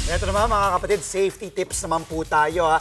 Ito naman mga kapatid, safety tips naman po tayo ha.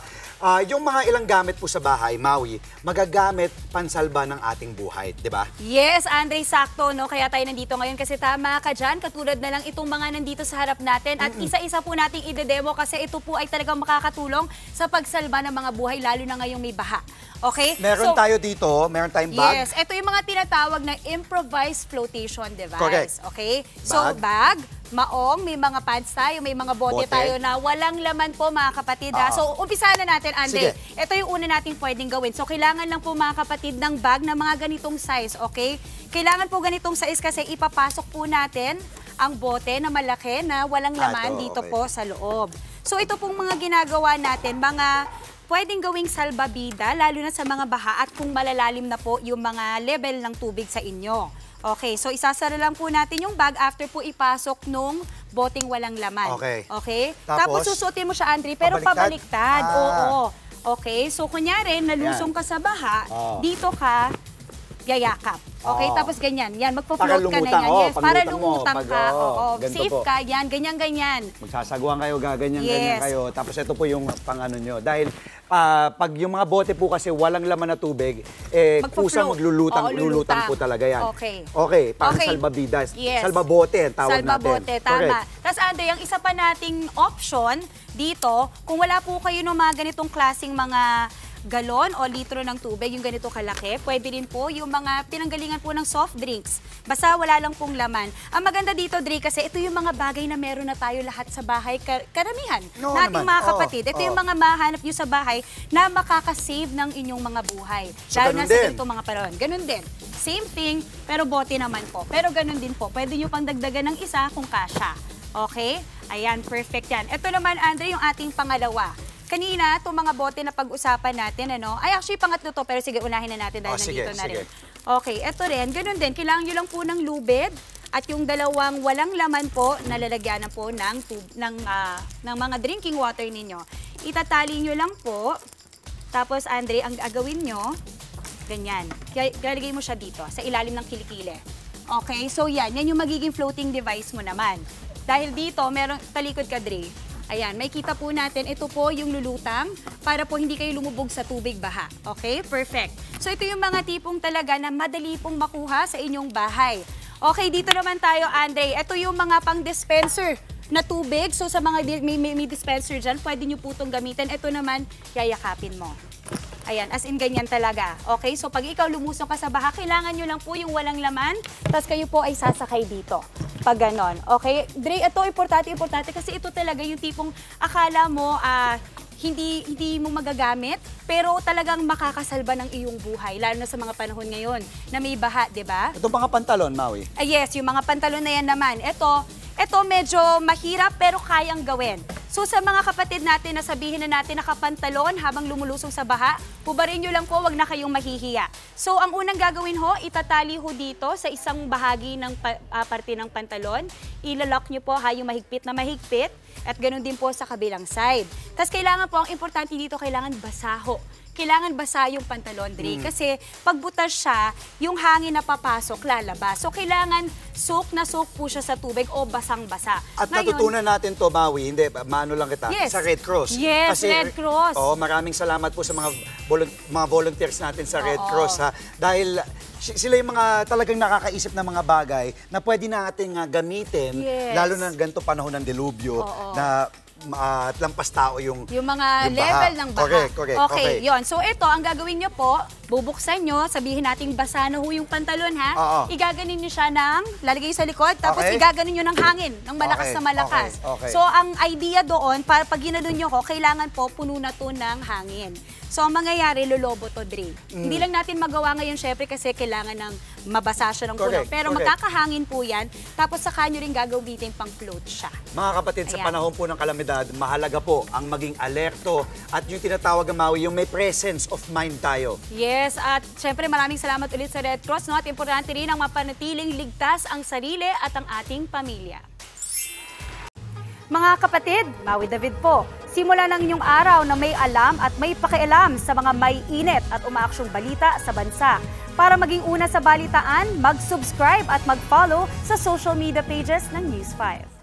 Yung mga ilang gamit po sa bahay, Maui, magagamit pansalba ng ating buhay, di ba? Yes, Andre, sakto, no? Kaya tayo nandito ngayon kasi tama ka dyan. Katulad na lang itong mga nandito sa harap natin. At isa-isa po nating ide-demo kasi ito po ay talagang makakatulong sa pagsalba ng mga buhay, lalo na ngayong may baha. Okay? Meron tayo dito, meron tayong bag. Yes, ito yung mga tinatawag na improvised flotation device. Correct. Okay? So, bag, maong, may mga pads tayo, may mga bote tayo na walang laman po mga kapatid. So, umpisahan na natin, Andre. Sige. Ito yung una nating pwedeng gawin. So, kailangan lang po mga kapatid ng bag na mga ganitong size, okay? Kailangan po ganitong size kasi ipapasok po natin ang bote na malaki na walang laman dito po sa loob. So, ito pong mga ginagawa natin, mga pwedeng gawing salbabida, lalo na sa mga baha at kung malalalim na po yung mga level ng tubig sa inyo. Okay, so isasara lang po natin yung bag after po ipasok nung boteng walang laman. Okay. Okay? Tapos susuotin mo siya, Andre, pero pabaliktad. Oo. Okay, so kunyari, nalusong ka sa baha, dito ka yayakap. Okay, tapos ganyan. Yan, magpo-float ka na yan. Yes, para lumutang ka. Safe ka. Yan, ganyan-ganyan. Magsasagwan kayo, gaganyan-ganyan kayo. Tapos ito po yung pang-ano nyo. Dahil pag yung mga bote po kasi walang laman na tubig, kusang lulutang po talaga yan. Okay. Okay, parang salbabidas. Yes. Salbabote, tawag natin. Salbabote, tama. Tapos Andre, ang isa pa nating option dito, kung wala po kayo ng mga ganitong klaseng mga galon o litro ng tubig, yung ganito kalaki, pwede rin po yung mga pinanggalingan po ng soft drinks. Basta wala lang pong laman. Ang maganda dito, Dre, kasi ito yung mga bagay na meron na tayo lahat sa bahay, karamihan nating mga kapatid. Ito yung mga mahanap nyo sa bahay na makakasave ng inyong mga buhay. So, lalo na sa ganito mga panahon. Ganun din. Same thing, pero bote naman po. Pero ganun din po. Pwede nyo pang dagdagan ng isa kung kasya. Okay? Ayan, perfect yan. Ito naman, Andre, yung ating pangalawa. Kanina, itong mga bote na pag-usapan natin, ano? Ay, actually, pangatlo to, pero sige, unahin na natin dahil nandito na rin. Okay, ito rin, ganun din. Kailangan nyo lang po ng lubid at yung dalawang walang laman po, nalalagyan na po ng mga drinking water ninyo. Itatali nyo lang po. Tapos, Andre, ang agawin nyo, ganyan. Galagay mo siya dito, sa ilalim ng kilikili. Okay, so yan yung magiging floating device mo naman. Dahil dito, meron, talikod ka, Dre. Ayan, may kita po natin, ito po yung lulutang para po hindi kayo lumubog sa tubig baha. Okay? Perfect. So ito yung mga tipong talaga na madali pong makuha sa inyong bahay. Okay, dito naman tayo, Andre. Ito yung mga pang-dispenser na tubig. So sa mga may dispenser dyan, pwede nyo po itong gamitin. Ito naman, yayakapin mo. Ayan, as in ganyan talaga. Okay, so pag ikaw lumusong ka sa baha, kailangan nyo lang po yung walang laman, tapos kayo po ay sasakay dito. Pag ganon. Okay, Dre, ito importante kasi ito talaga yung tipong akala mo hindi mo magagamit, pero talagang makakasalba ng iyong buhay, lalo na sa mga panahon ngayon na may baha, di ba? Ito mga pantalon, Maui? Yes, yung mga pantalon na yan naman. Ito medyo mahirap pero kayang gawin. So sa mga kapatid natin na sabihin na natin nakapantalon habang lumulusong sa baha, hubarin nyo lang po, wag na kayong mahihiya. So ang unang gagawin ho, itatali ho dito sa isang bahagi ng parte ng pantalon. Ilalak nyo po yung mahigpit na mahigpit at ganoon din po sa kabilang side. Tapos kailangan po, ang importante dito, kailangan basaho. Kailangan basa yung pantalon, Dre. Kasi pag butas siya, yung hangin na papasok, lalabas. So, kailangan soak na soak po siya sa tubig o basang-basa. At ngayon, natutunan natin to, Maui, hindi, maano lang kita, sa Red Cross. Yes, kasi, Red Cross. Maraming salamat po sa mga volunteers natin sa Red Cross. Ha? Dahil sila yung mga talagang nakakaisip ng mga bagay na pwede natin gamitin, lalo na ganito panahon ng delubyo, na at lampas tao yung mga level ng baha. Correct. Okay, yon. So ito, ang gagawin nyo po, bubuksan nyo, sabihin nating basa na ho yung pantalon, ha? Igaganin nyo siya lalagay sa likod, tapos igaganin nyo ng hangin, ng malakas na malakas. So ang idea doon, para pag ginanon nyo kailangan po puno na to ng hangin. So ang mangyayari, lolobo to, Dre. Hindi lang natin magawa ngayon, syempre, kasi kailangan ng mabasa siya ng puno. Pero magkakahangin po yan, tapos saka nyo rin gagawin pang float siya. Mga kapatid, sa panahon po ng kalamidad, mahalaga po ang maging alerto at yung tinatawag ng Maui, yung may presence of mind tayo. Yes, at syempre maraming salamat ulit sa Red Cross, no? At importante rin ang mapanatiling ligtas ang sarili at ang ating pamilya. Mga kapatid, Maui David po. Simula ng inyong araw na may alam at may pakialam sa mga may init at umaaksyong balita sa bansa. Para maging una sa balitaan, mag-subscribe at mag-follow sa social media pages ng News 5.